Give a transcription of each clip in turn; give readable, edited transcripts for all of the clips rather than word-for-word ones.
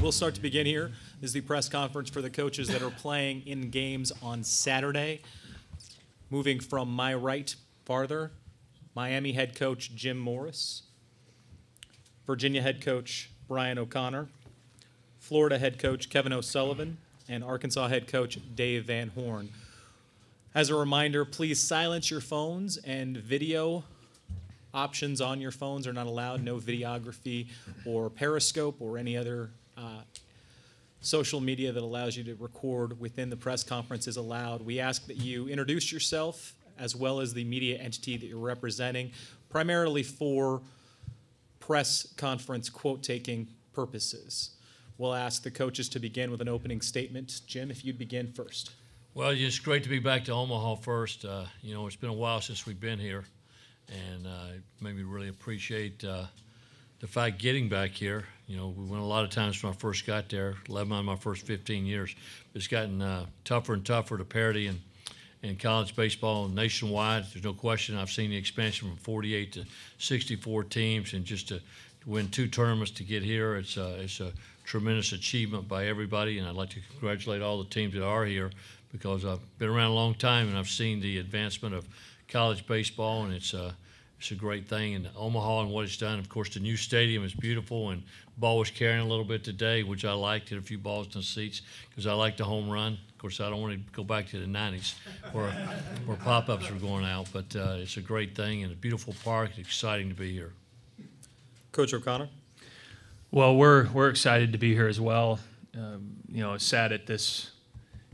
we'll start to begin here. This is the press conference for the coaches that are playing in games on Saturday. Moving from my right farther, Miami head coach Jim Morris, Virginia head coach Brian O'Connor, Florida head coach Kevin O'Sullivan, and Arkansas head coach Dave Van Horn. As a reminder, please silence your phones, and video options on your phones are not allowed. No videography or Periscope or any other social media that allows you to record within the press conference is allowed. We ask that you introduce yourself as well as the media entity that you're representing, primarily for press conference quote-taking purposes. We'll ask the coaches to begin with an opening statement. Jim, if you'd begin first. Well, it's great to be back to Omaha first. It's been a while since we've been here, and it made me really appreciate the fact getting back here. We went a lot of times when I first got there, 11 out of my first 15 years. It's gotten tougher and tougher to parity in college baseball nationwide. There's no question. I've seen the expansion from 48 to 64 teams, and just to win 2 tournaments to get here, it's a tremendous achievement by everybody, and I'd like to congratulate all the teams that are here, because I've been around a long time and I've seen the advancement of college baseball, and it's a great thing. And Omaha and what it's done, of course, the new stadium is beautiful, and the ball was carrying a little bit today, which I liked. Hit a few balls in the seats because I like the home run. Of course, I don't want to go back to the 90s where pop-ups were going out, but it's a great thing and a beautiful park. It's exciting to be here. Coach O'Connor. Well, we're excited to be here as well. I sat at this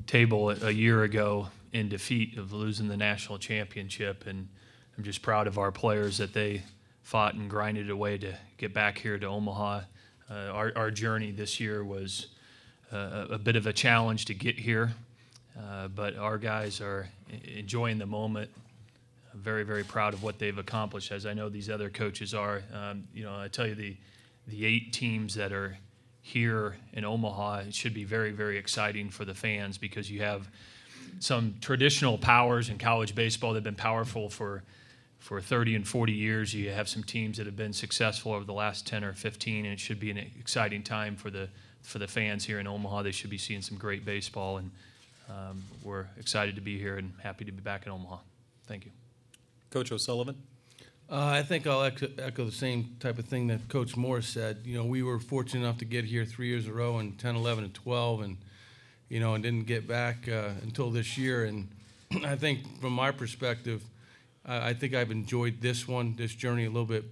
table a year ago in defeat of losing the national championship, and I'm just proud of our players that they fought and grinded away to get back here to Omaha. Our journey this year was a bit of a challenge to get here, but our guys are enjoying the moment. I'm very, very proud of what they've accomplished, as I know these other coaches are. I tell you, the 8 teams that are here in Omaha, it should be very, very exciting for the fans, because you have some traditional powers in college baseball that have been powerful for 30 and 40 years. You have some teams that have been successful over the last 10 or 15, and it should be an exciting time for the fans here in Omaha. They should be seeing some great baseball, and we're excited to be here and happy to be back in Omaha. Thank you. Coach O'Sullivan. I think I'll echo the same type of thing that Coach Morris said. We were fortunate enough to get here 3 years in a row in 10, 11, and 12, and didn't get back until this year. And I think from my perspective, I think I've enjoyed this journey a little bit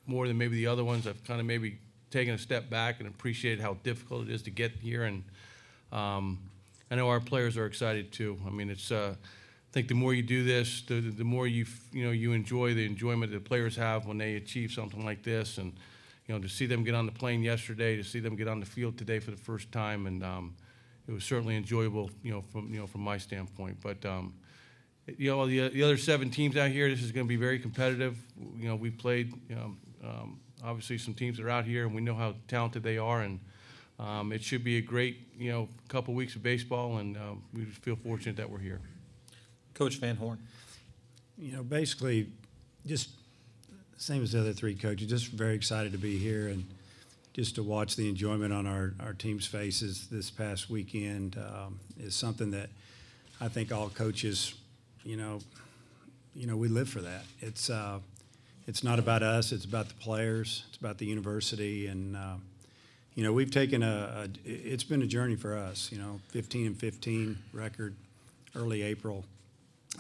more than maybe the other ones. I've kind of maybe taken a step back and appreciated how difficult it is to get here. And I know our players are excited too. I mean, I think the more you do this, the more you enjoy the enjoyment that the players have when they achieve something like this, and to see them get on the plane yesterday, to see them get on the field today for the first time, and it was certainly enjoyable, from my standpoint. But the other 7 teams out here, this is going to be very competitive. We played obviously some teams that are out here, and we know how talented they are, and it should be a great couple weeks of baseball, and we just feel fortunate that we're here. Coach Van Horn. Basically just same as the other 3 coaches, just very excited to be here and just to watch the enjoyment on our team's faces this past weekend is something that I think all coaches, we live for that. It's not about us, it's about the players, it's about the university, and we've taken it's been a journey for us, 15-15 record early April,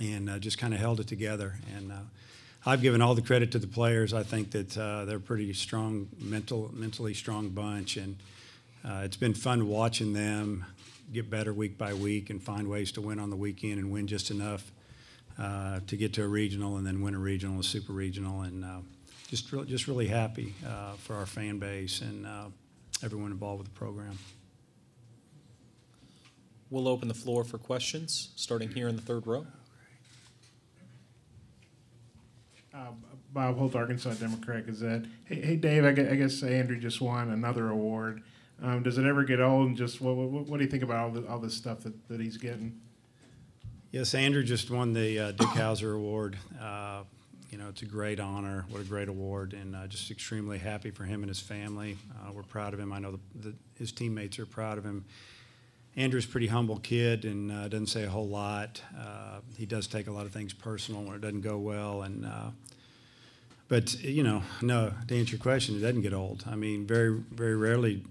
and just kind of held it together. And I've given all the credit to the players. I think that they're a pretty strong, mentally strong bunch, and it's been fun watching them get better week by week and find ways to win on the weekend and win just enough to get to a regional and then win a regional, a super regional, and just really happy for our fan base and everyone involved with the program. We'll open the floor for questions, starting here in the 3rd row. Bob Holt, Arkansas Democrat Gazette. Hey Dave, I guess Andrew just won another award. Does it ever get old? And just what do you think about all this stuff that he's getting? Yes, Andrew just won the Dick Hauser Award. it's a great honor. What a great award, and just extremely happy for him and his family. We're proud of him. I know his teammates are proud of him. Andrew's a pretty humble kid and doesn't say a whole lot. He does take a lot of things personal when it doesn't go well, but no, to answer your question, it doesn't get old. I mean, very, very rarely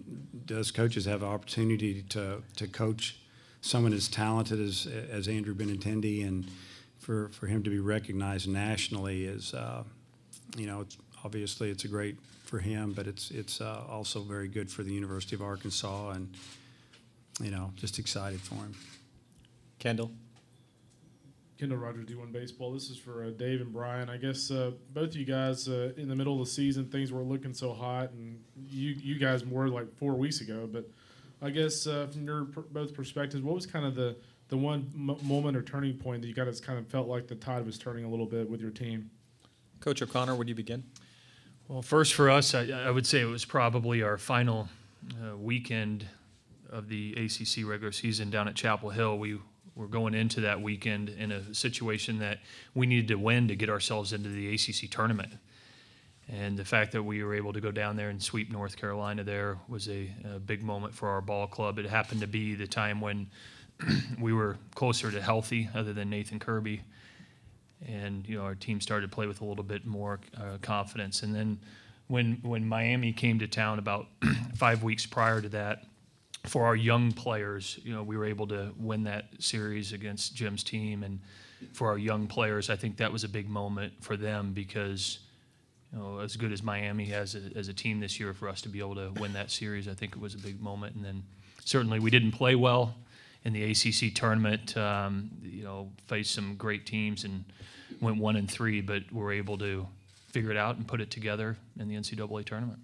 does coaches have an opportunity to coach someone as talented as Andrew Benintendi, and for him to be recognized nationally is, obviously it's a great for him, but it's also very good for the University of Arkansas, and just excited for him. Kendall? Kendall Rogers, D1 Baseball. This is for Dave and Brian. I guess both of you guys in the middle of the season, things were looking so hot, and you guys more like 4 weeks ago. But I guess from your both perspectives, what was kind of the one moment or turning point that you guys kind of felt like the tide was turning a little bit with your team? Coach O'Connor, would you begin? Well, first for us, I would say it was probably our final weekend of the ACC regular season down at Chapel Hill. We were going into that weekend in a situation that we needed to win to get ourselves into the ACC tournament. And the fact that we were able to go down there and sweep North Carolina there was a big moment for our ball club. It happened to be the time when we were closer to healthy, other than Nathan Kirby. And, our team started to play with a little bit more confidence. And then when Miami came to town about 5 weeks prior to that, for our young players, we were able to win that series against Jim's team. And for our young players, I think that was a big moment for them because, as good as Miami has as a team this year, for us to be able to win that series, I think it was a big moment. And then certainly we didn't play well in the ACC tournament, faced some great teams and went 1-3, but were able to figure it out and put it together in the NCAA tournament.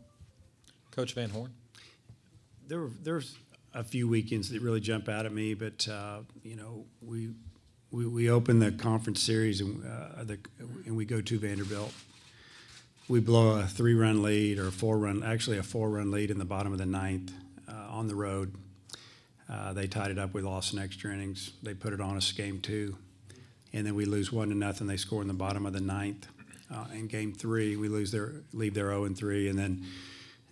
Coach Van Horn? There's a few weekends that really jump out at me, but we open the conference series and we go to Vanderbilt. We blow a 3-run lead or a 4-run lead in the bottom of the ninth on the road. They tied it up. We lost in extra innings. They put it on us game 2, and then we lose 1-0. They score in the bottom of the ninth. In game 3, we leave their 0-3, and then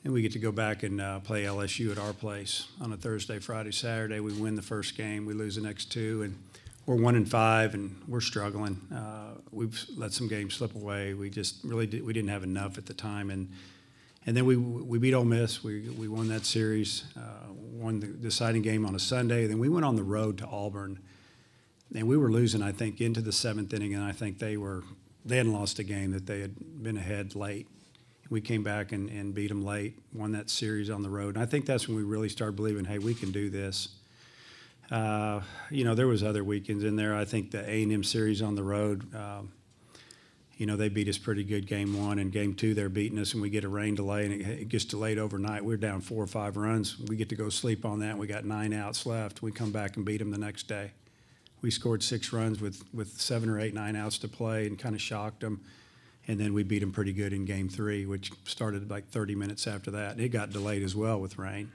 we get to go back and play LSU at our place on a Thursday, Friday, Saturday. We win the first game. We lose the next 2, and we're 1-5, and we're struggling. We've let some games slip away. We just really we didn't have enough at the time, and then we beat Ole Miss. We won that series, won the deciding game on a Sunday. Then we went on the road to Auburn, and we were losing, I think, into the 7th inning, and I think they hadn't lost a game, that they had been ahead late. We came back and beat them late, won that series on the road. And I think that's when we really started believing, hey, we can do this. There was other weekends in there. I think the A&M series on the road, they beat us pretty good game 1. And game 2, they're beating us, and we get a rain delay, and it gets delayed overnight. We're down 4 or 5 runs. We get to go sleep on that, and we got 9 outs left. We come back and beat them the next day. We scored 6 runs with 7 or 8, 9 outs to play and kind of shocked them. And then we beat them pretty good in game 3, which started like 30 minutes after that. It got delayed as well with rain.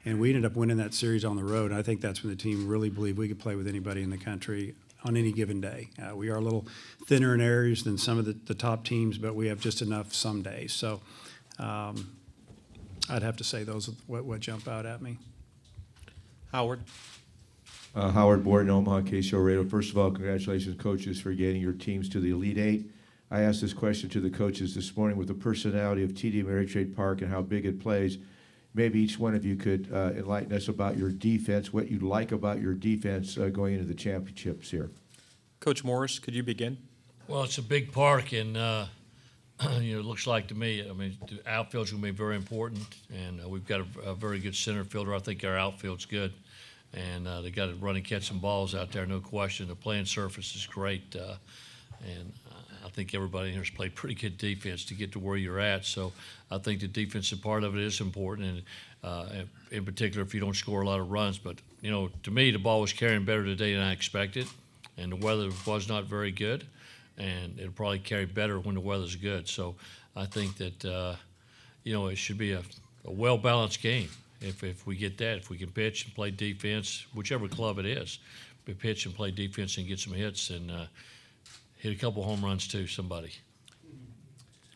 And we ended up winning that series on the road. I think that's when the team really believed we could play with anybody in the country on any given day. We are a little thinner in areas than some of the top teams, but we have just enough some days. So I'd have to say those are what jump out at me. Howard? Howard Borton, Omaha, KCO Radio. First of all, congratulations, coaches, for getting your teams to the Elite Eight. I asked this question to the coaches this morning. With the personality of TD Ameritrade Park and how big it plays, maybe each one of you could enlighten us about your defense, what you like about your defense going into the championships here. Coach Morris, could you begin? Well, it's a big park, and it looks like to me, the outfield's going to be very important, and we've got a very good center fielder. I think our outfield's good, and they got to run and catch some balls out there, no question. The playing surface is great, and I think everybody in here has played pretty good defense to get to where you're at. So I think the defensive part of it is important, and in particular if you don't score a lot of runs. But, to me, the ball was carrying better today than I expected, and the weather was not very good, and it'll probably carry better when the weather's good. So I think that, it should be a well-balanced game if we get that. If we can pitch and play defense, whichever club it is, pitch and play defense and get some hits and hit a couple home runs too, somebody.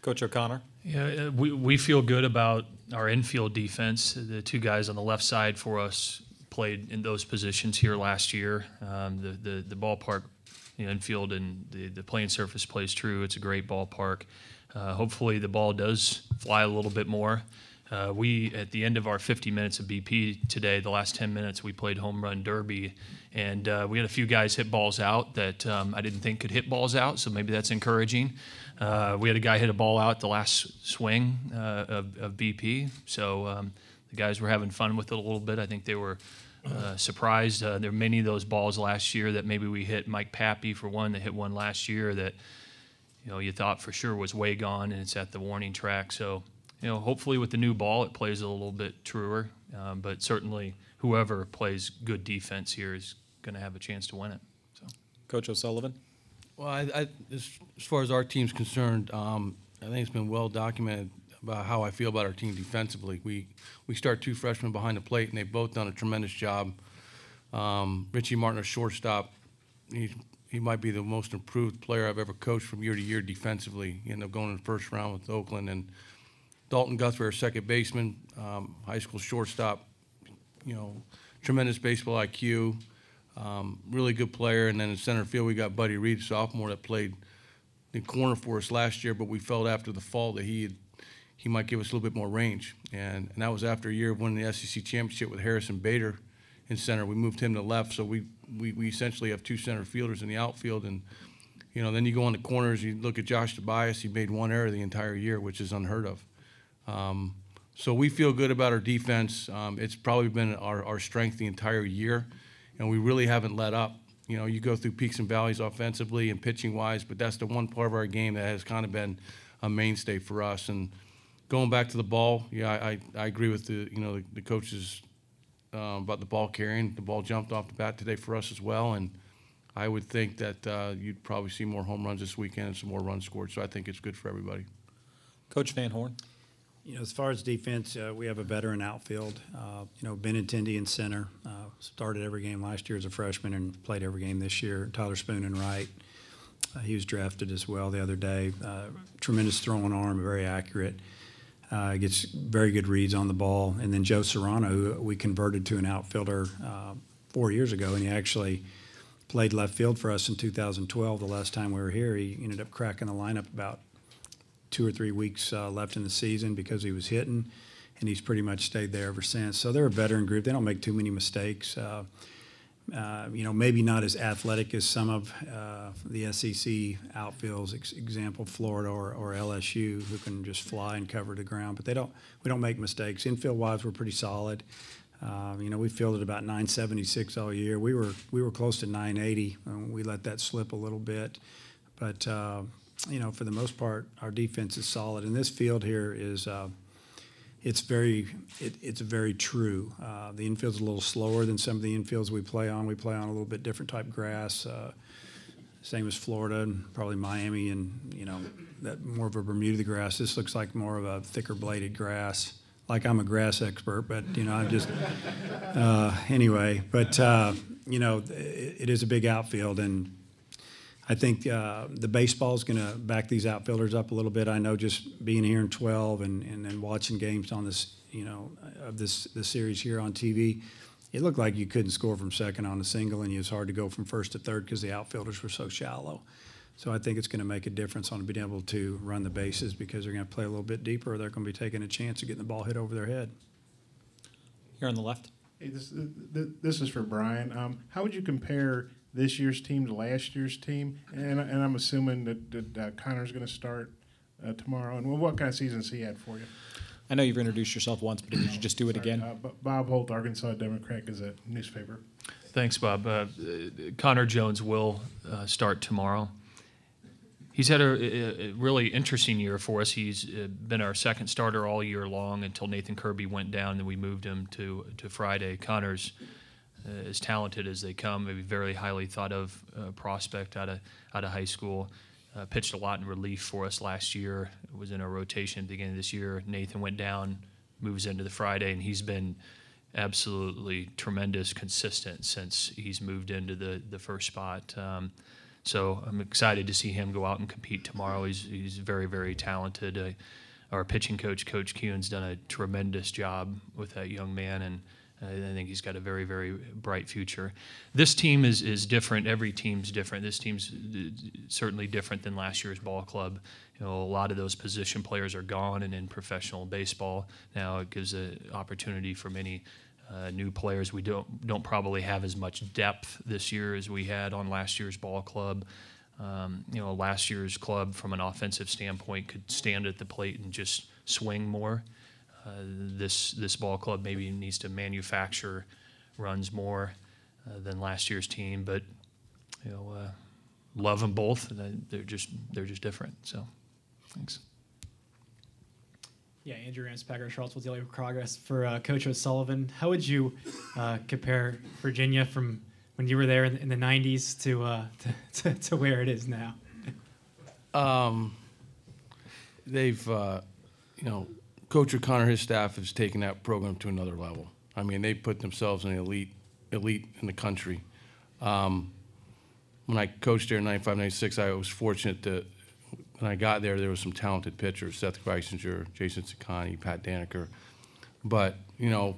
Coach O'Connor. Yeah, we feel good about our infield defense. The two guys on the left side for us played in those positions here last year. The ballpark, infield and the playing surface plays true. It's a great ballpark. Hopefully the ball does fly a little bit more. We, at the end of our 50 minutes of BP today, the last 10 minutes, we played home run derby, and we had a few guys hit balls out that I didn't think could hit balls out, so maybe that's encouraging. We had a guy hit a ball out the last swing of BP, so the guys were having fun with it a little bit. I think they were surprised. There were many of those balls last year that maybe we hit. Mike Pappy, for one, that hit one last year that you thought for sure was way gone, and it's at the warning track. So hopefully with the new ball it plays a little bit truer, but certainly whoever plays good defense here is going to have a chance to win it. So, Coach O'Sullivan. Well, as far as our team's concerned, I think it's been well documented about how I feel about our team defensively. We start two freshmen behind the plate, and they've both done a tremendous job. Richie Martin, our shortstop, he might be the most improved player I've ever coached from year to year defensively. He ended up going in the first round with Oakland. And Dalton Guthrie, our second baseman, high school shortstop, tremendous baseball IQ, really good player. And then in center field, we got Buddy Reed, sophomore, that played the corner for us last year, but we felt after the fall that he might give us a little bit more range. And that was after a year of winning the SEC championship with Harrison Bader in center. We moved him to left, so we essentially have two center fielders in the outfield. And, then you go on the corners, you look at Josh Tobias, he made one error the entire year, which is unheard of. So we feel good about our defense. It's probably been our strength the entire year, and we really haven't let up. You go through peaks and valleys offensively and pitching-wise, but that's the one part of our game that has kind of been a mainstay for us. And going back to the ball, I agree with the coaches about the ball carrying. The ball jumped off the bat today for us as well, and I would think that you'd probably see more home runs this weekend and some more runs scored. So I think it's good for everybody. Coach Van Horn. As far as defense, we have a veteran outfield. Benintendi in center. Started every game last year as a freshman and played every game this year. Tyler Spoon in right. He was drafted as well the other day. Tremendous throwing arm, very accurate. Gets very good reads on the ball. And then Joe Serrano, who we converted to an outfielder 4 years ago, and he actually played left field for us in 2012. The last time we were here, he ended up cracking the lineup about 2 or 3 weeks left in the season because he was hitting, and he's pretty much stayed there ever since. So they're a veteran group. They don't make too many mistakes. Maybe not as athletic as some of the SEC outfields, example Florida or LSU, who can just fly and cover the ground. But we don't make mistakes. Infield-wise, we're pretty solid. We fielded about 976 all year. We were close to 980. We let that slip a little bit, but for the most part, our defense is solid. And this field here is it's very true. The infield's a little slower than some of the infields we play on. We play on a little bit different type grass, same as Florida and probably Miami, and that more of a Bermuda grass. This looks like more of a thicker bladed grass. Like I'm a grass expert, but I'm just anyway. But it is a big outfield, and I think the baseball is going to back these outfielders up a little bit. I know just being here in 12 and then watching games on this, of this series here on TV, it looked like you couldn't score from second on a single, and it was hard to go from first to third because the outfielders were so shallow. So I think it's going to make a difference on being able to run the bases because they're going to play a little bit deeper, or they're going to be taking a chance of getting the ball hit over their head. Here on the left. Hey, this is for Brian. How would you compare this year's team to last year's team? And I'm assuming that Connor's going to start tomorrow. And what kind of season's he had for you? I know you've introduced yourself once, but did you just do it again? Bob Holt, Arkansas Democrat Gazette newspaper. Thanks, Bob. Connor Jones will start tomorrow. He's had a really interesting year for us. He's been our second starter all year long until Nathan Kirby went down, and we moved him to Friday. Connor's as talented as they come, maybe very highly thought of prospect out of high school. Pitched a lot in relief for us last year. It was in a rotation at the beginning of this year. Nathan went down, moves into the Friday, and he's been absolutely tremendous, consistent since he's moved into the first spot. So I'm excited to see him go out and compete tomorrow. He's very, very talented. Our pitching coach, Coach Kuhn's done a tremendous job with that young man, and I think he's got a very, very bright future. This team is different. Every team's different. This team's certainly different than last year's ball club. A lot of those position players are gone, and in professional baseball now it gives an opportunity for many new players. We don't probably have as much depth this year as we had on last year's ball club. Last year's club, from an offensive standpoint, could stand at the plate and just swing more. This ball club maybe needs to manufacture runs more than last year's team, but love them both. They're just different. So, thanks. Yeah, Andrew Ramspacker, Charlottesville Daily Progress. For Coach O'Sullivan, how would you compare Virginia from when you were there in the '90s to where it is now? They've, Coach O'Connor, his staff has taken that program to another level. I mean, they put themselves in the elite in the country. When I coached there in '95, '96, I was fortunate that when I got there was some talented pitchers: Seth Greisinger, Jason Saccani, Pat Daneker. But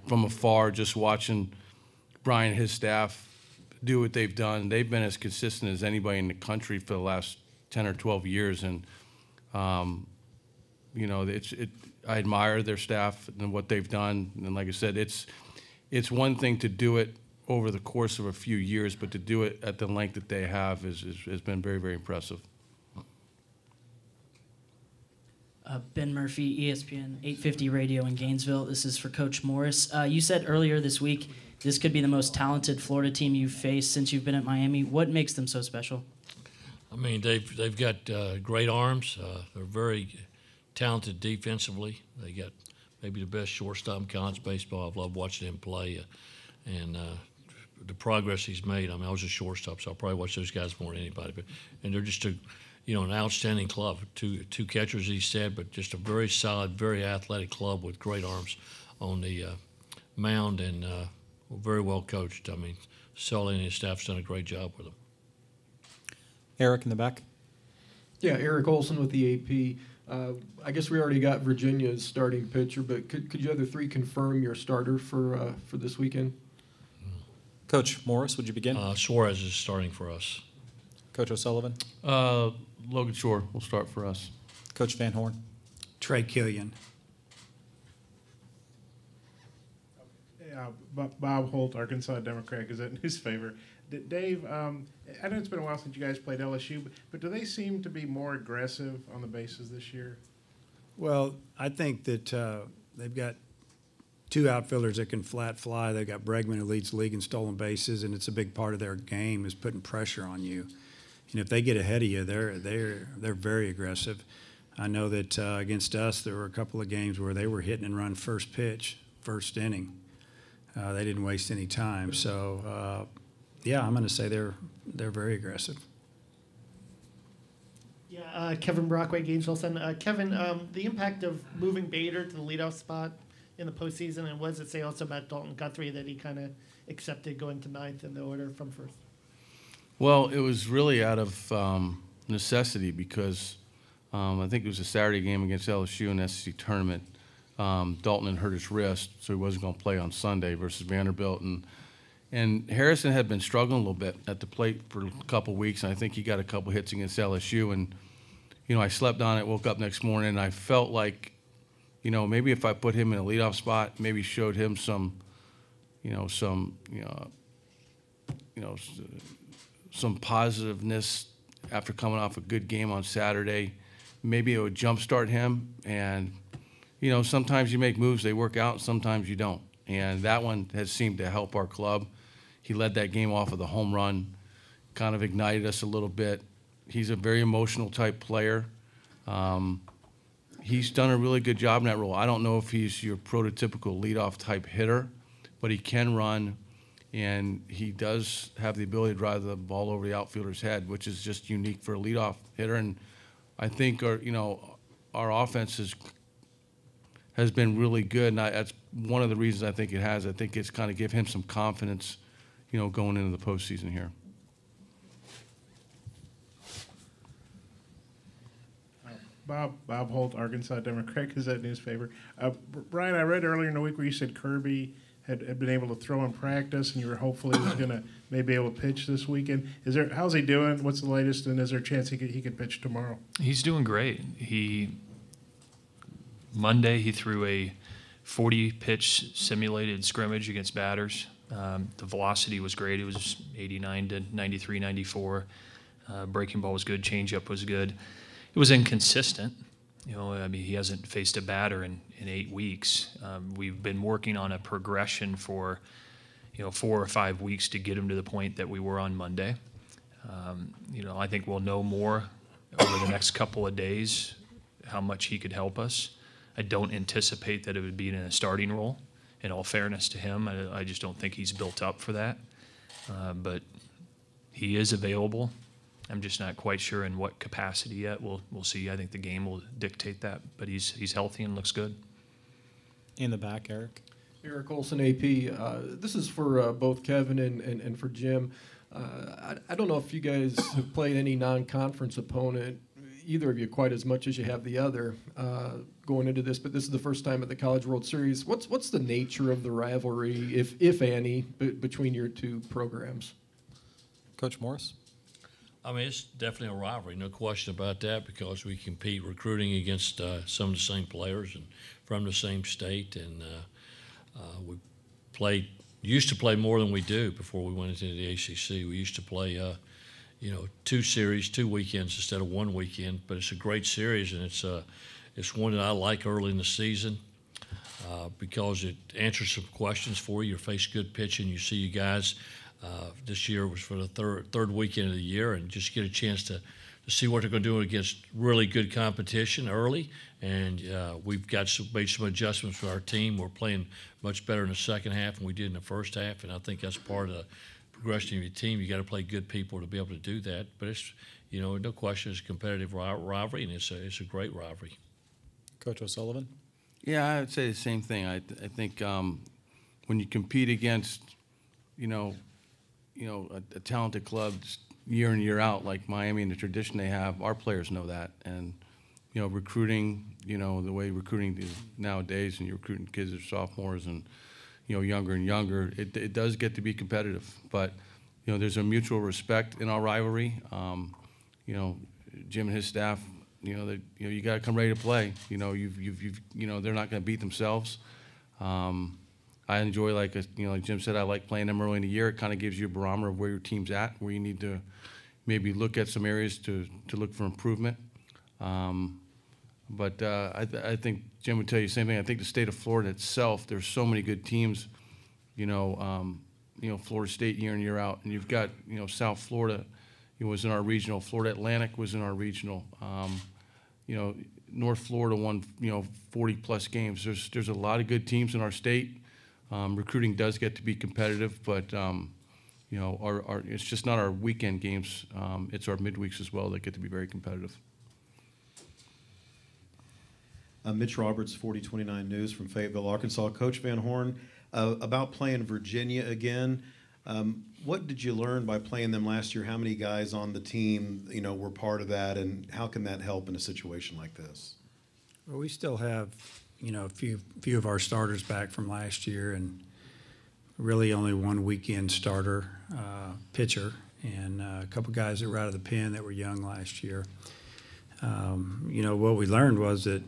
from afar, just watching Brian and his staff do what they've done, they've been as consistent as anybody in the country for the last 10 or 12 years, and I admire their staff and what they've done. And like I said, it's one thing to do it over the course of a few years, but to do it at the length that they have has been very, very impressive. Ben Murphy, ESPN 850 Radio in Gainesville. This is for Coach Morris. You said earlier this week this could be the most talented Florida team you've faced since you've been at Miami. What makes them so special? I mean, they've got great arms. They're very talented defensively. They got maybe the best shortstop in college baseball. I've loved watching him play, and the progress he's made. I mean, I was a shortstop, so I'll probably watch those guys more than anybody. And they're just an outstanding club. Two catchers, he said, but just a very solid, very athletic club with great arms on the mound, and very well coached. I mean, Sully and his staff's done a great job with them. Eric in the back. Yeah, Eric Olson with the AP. I guess we already got Virginia's starting pitcher, but could you other three confirm your starter for this weekend? Coach Morris, would you begin? Suarez is starting for us. Coach O'Sullivan. Logan Shore will start for us. Coach Van Horn. Trey Killian. Bob Holt, Arkansas Democrat, Gazette newspaper. Dave, I know it's been a while since you guys played LSU, but do they seem to be more aggressive on the bases this year? Well, I think that they've got two outfielders that can flat fly. They've got Bregman, who leads the league in stolen bases, and it's a big part of their game is putting pressure on you. And if they get ahead of you, they're very aggressive. I know that against us, there were a couple of games where they were hitting and run first pitch, first inning. They didn't waste any time. So, I'm going to say they're very aggressive. Yeah, Kevin Brockway, Gainesville Sun. Kevin, the impact of moving Bader to the leadoff spot in the postseason, and what does it say also about Dalton Guthrie that he kind of accepted going to ninth in the order from first? Well, it was really out of necessity because I think it was a Saturday game against LSU in the SEC tournament. Dalton had hurt his wrist, so he wasn't going to play on Sunday versus Vanderbilt. And Harrison had been struggling a little bit at the plate for a couple weeks, and I think he got a couple hits against LSU. And, I slept on it, woke up next morning, and I felt like, maybe if I put him in a leadoff spot, maybe showed him some positiveness after coming off a good game on Saturday, maybe it would jumpstart him. And, sometimes you make moves, they work out, and sometimes you don't. And that one has seemed to help our club. He led that game off with a home run, kind of ignited us a little bit. He's a very emotional type player. He's done a really good job in that role. I don't know if he's your prototypical leadoff type hitter, but he can run, and he does have the ability to drive the ball over the outfielder's head, which is just unique for a leadoff hitter. And I think our offense has been really good, and that's one of the reasons I think it has. I think it's kind of give him some confidence, going into the postseason here. Bob Holt, Arkansas Democrat Gazette newspaper. Brian, I read earlier in the week where you said Kirby had been able to throw in practice, and you were hopeful he was going to maybe able to pitch this weekend. How's he doing? What's the latest? And is there a chance he could pitch tomorrow? He's doing great. Monday he threw a 40-pitch simulated scrimmage against batters. The velocity was great. It was 89 to 93, 94. Breaking ball was good. Changeup was good. It was inconsistent. He hasn't faced a batter in 8 weeks. We've been working on a progression for, 4 or 5 weeks to get him to the point that we were on Monday. I think we'll know more over the next couple of days how much he could help us. I don't anticipate that it would be in a starting role. In all fairness to him, I just don't think he's built up for that. But he is available. I'm just not quite sure in what capacity yet. We'll see. I think the game will dictate that. But he's healthy and looks good. In the back, Eric. Eric Olson, AP. This is for both Kevin and for Jim. I don't know if you guys have played any non-conference opponent, either of you, quite as much as you have the other going into this, but this is the first time at the College World Series. What's the nature of the rivalry, if any, between your two programs? Coach Morris? I mean, it's definitely a rivalry, no question about that, because we compete recruiting against some of the same players and from the same state, and we used to play more than we do before we went into the ACC. We used to play, 2 series, 2 weekends instead of 1 weekend, but it's a great series, and it's one that I like early in the season because it answers some questions for you. You face good pitching, you see you guys. This year was for the third weekend of the year, and just get a chance to see what they're going to do against really good competition early. And we've made some adjustments for our team. We're playing much better in the second half than we did in the first half, and I think that's part of the progression of your team. You got to play good people to be able to do that. But it's, no question, it's a competitive rivalry, and it's a great rivalry. Coach O'Sullivan? Yeah, I would say the same thing. I think when you compete against, a talented club year in, year out, like Miami and the tradition they have, our players know that. And, recruiting, the way recruiting is nowadays, and you're recruiting kids that are sophomores and, younger and younger, it does get to be competitive. But, there's a mutual respect in our rivalry. Jim and his staff, you got to come ready to play. They're not going to beat themselves. I enjoy, like Jim said, I like playing them early in the year. It kind of gives you a barometer of where your team's at, where you need to maybe look at some areas to look for improvement. But I think Jim would tell you the same thing. I think the state of Florida itself, there's so many good teams, Florida State year in, year out. And you've got, South Florida, was in our regional. Florida Atlantic was in our regional. North Florida won, 40-plus games. There's a lot of good teams in our state. Recruiting does get to be competitive, but it's just not our weekend games. It's our midweeks as well that get to be very competitive. Mitch Roberts, 4029 News from Fayetteville, Arkansas. Coach Van Horn, about playing Virginia again. What did you learn by playing them last year? How many guys on the team, were part of that, and how can that help in a situation like this? Well, we still have, a few of our starters back from last year, and really only one weekend starter pitcher, and a couple guys that were out of the pen that were young last year. What we learned was that,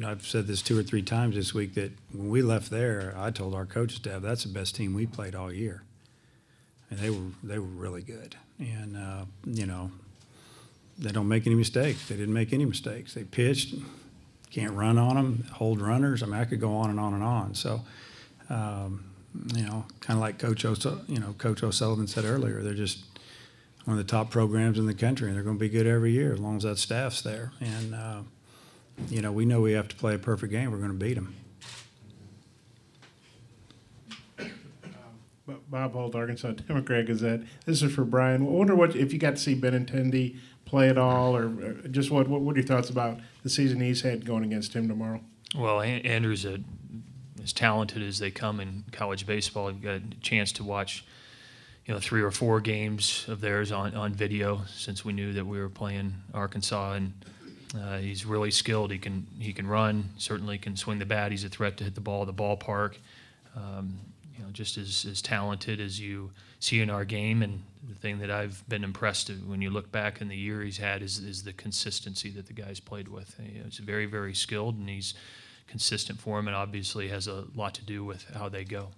I've said this 2 or 3 times this week, that when we left there, I told our coaching staff that's the best team we played all year. And they were really good. And, they don't make any mistakes. They didn't make any mistakes. They pitched, can't run on them, hold runners. I mean, I could go on and on and on. So, kind of like Coach O'Sullivan said earlier, they're just one of the top programs in the country, and they're going to be good every year as long as that staff's there. And, we know we have to play a perfect game. We're going to beat them. Bob Holt, Arkansas Democrat Gazette. This is for Brian. I wonder if you got to see Benintendi play at all, or just what are your thoughts about the season he's had going against him tomorrow? Well, Andrew's as talented as they come in college baseball. I've got a chance to watch, 3 or 4 games of theirs on video since we knew that we were playing Arkansas, and He's really skilled. He can run. Certainly can swing the bat. He's a threat to hit the ball at the ballpark. Just as talented as you see in our game. And the thing that I've been impressed with when you look back in the year he's had is the consistency that the guy's played with. He's very, very skilled, and he's consistent for him, and obviously has a lot to do with how they go.